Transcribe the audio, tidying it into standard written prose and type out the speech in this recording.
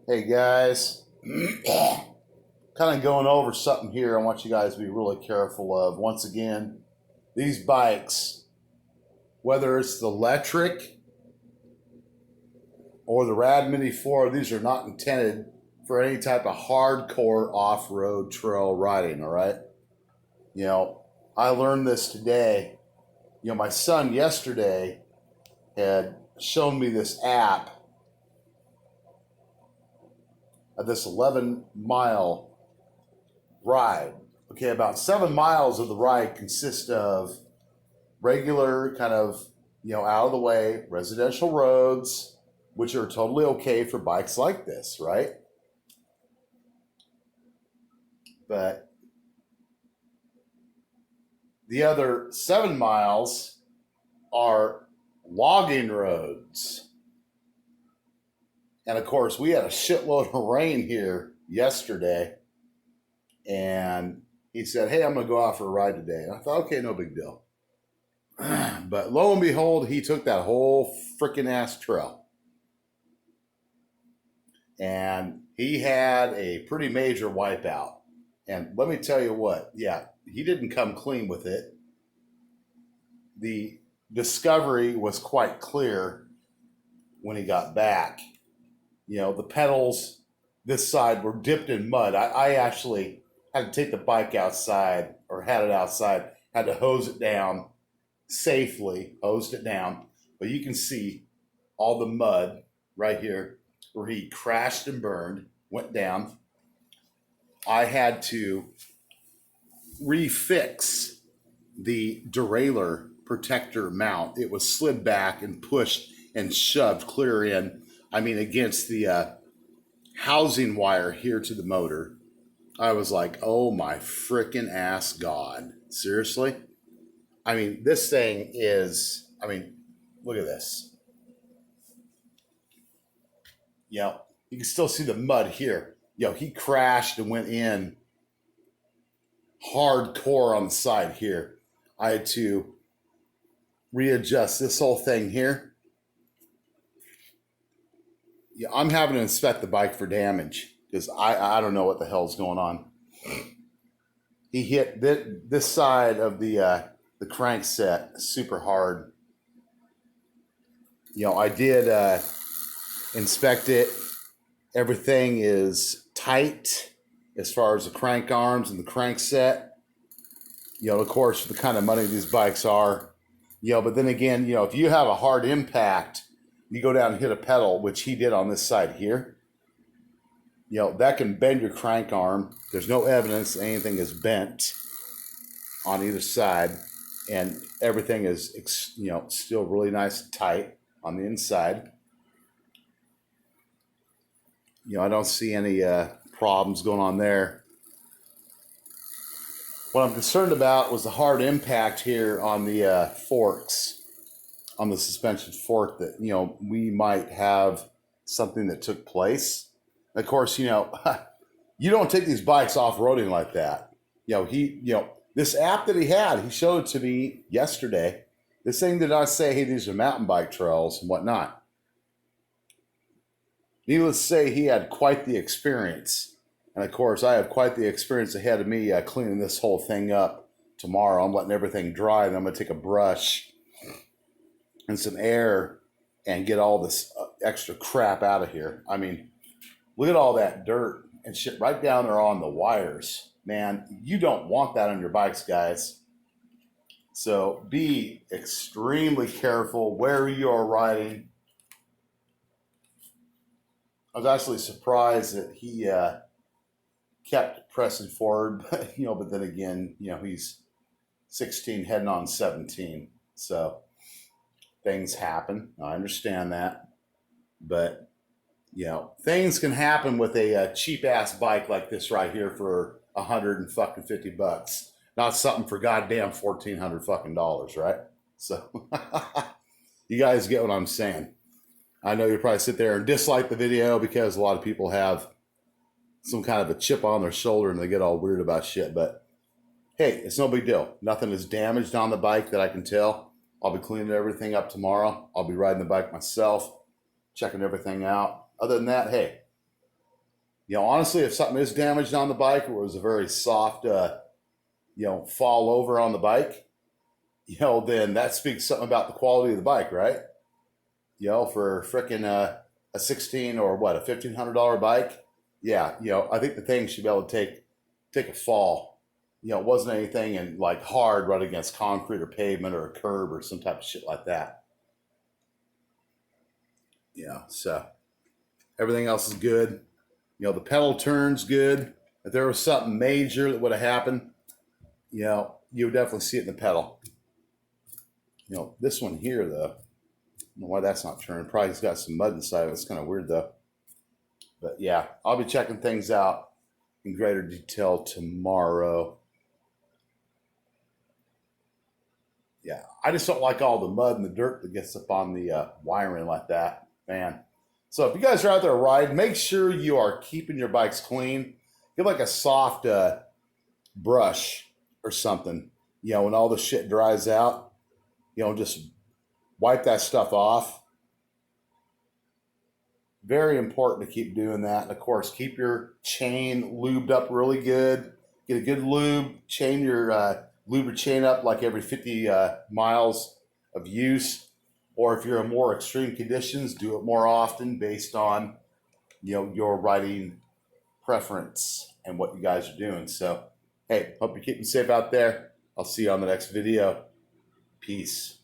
Hey guys, kind of going over something here I want you guys to be really careful of. Once again, these bikes, whether it's the electric or the Rad Mini 4, these are not intended for any type of hardcore off-road trail riding, all right? I learned this today. My son yesterday had shown me this app of this 11-mile ride. Okay, about 7 miles of the ride consist of regular kind of, out of the way residential roads, which are totally okay for bikes like this, right? But the other 7 miles are logging roads. And of course, we had a shitload of rain here yesterday. And he said, "Hey, I'm going to go out for a ride today." And I thought, okay, no big deal. But lo and behold, he took that whole freaking ass trail. And he had a pretty major wipeout. And let me tell you what, yeah, he didn't come clean with it. The discovery was quite clear when he got back. The pedals this side were dipped in mud. I actually had to take the bike outside, or had it outside, had to hose it down safely, hosed it down. But you can see all the mud right here where he crashed and burned, went down. I had to refix the derailleur protector mount. It was slid back and pushed and shoved clear in, against the housing wire here to the motor. I was like, oh my freaking ass God. Seriously? This thing is, look at this. You can still see the mud here. He crashed and went in hardcore on the side here. I had to readjust this whole thing here. I'm having to inspect the bike for damage because I don't know what the hell's going on. He hit this side of the crankset super hard. I did inspect it. Everything is tight as far as the crank arms and the crankset. Of course, the kind of money these bikes are. But then again, if you have a hard impact, you go down and hit a pedal, which he did on this side here, that can bend your crank arm. There's no evidence anything is bent on either side, and everything is, still really nice and tight on the inside. I don't see any problems going on there. What I'm concerned about was the hard impact here on the forks, on the suspension fork, that, we might have something that took place. Of course, you don't take these bikes off-roading like that. This app that he had, he showed it to me yesterday. This thing did not say, hey, these are mountain bike trails and whatnot. Needless to say, he had quite the experience. And of course, I have quite the experience ahead of me cleaning this whole thing up tomorrow. I'm letting everything dry, and I'm going to take a brush and some air and get all this extra crap out of here. Look at all that dirt and shit right down there on the wires. Man, you don't want that on your bikes, guys. So be extremely careful where you are riding. I was actually surprised that he kept pressing forward, but then again, he's 16 heading on 17. So things happen. I understand that. But, things can happen with a cheap ass bike like this right here for $150. Not something for goddamn $1,400 fucking dollars, right? So you guys get what I'm saying. I know you'll probably sit there and dislike the video because a lot of people have some kind of a chip on their shoulder and they get all weird about shit. But hey, it's no big deal. Nothing is damaged on the bike that I can tell. I'll be cleaning everything up tomorrow. I'll be riding the bike myself, checking everything out. Other than that, hey, You know, honestly, if something is damaged on the bike, or it was a very soft, fall over on the bike, then that speaks something about the quality of the bike, right? For freaking a 16 or what, a $1,500 bike. Yeah, I think the thing should be able to take a fall. It wasn't anything and like hard right against concrete or pavement or a curb or some type of shit like that. So everything else is good. The pedal turns good. If there was something major that would have happened, you would definitely see it in the pedal. This one here though, I don't know why that's not turning. Probably it's got some mud inside of it. It's kind of weird though. But yeah, I'll be checking things out in greater detail tomorrow. Yeah, I just don't like all the mud and the dirt that gets up on the wiring like that, man. So if you guys are out there riding, make sure you are keeping your bikes clean. Get like a soft brush or something. When all the shit dries out, just wipe that stuff off. Very important to keep doing that. And of course, keep your chain lubed up really good. Get a good lube. Chain your lube your chain up like every 50 miles of use. Or if you're in more extreme conditions, do it more often based on your riding preference and what you guys are doing. So, hey, hope you're keeping safe out there. I'll see you on the next video. Peace.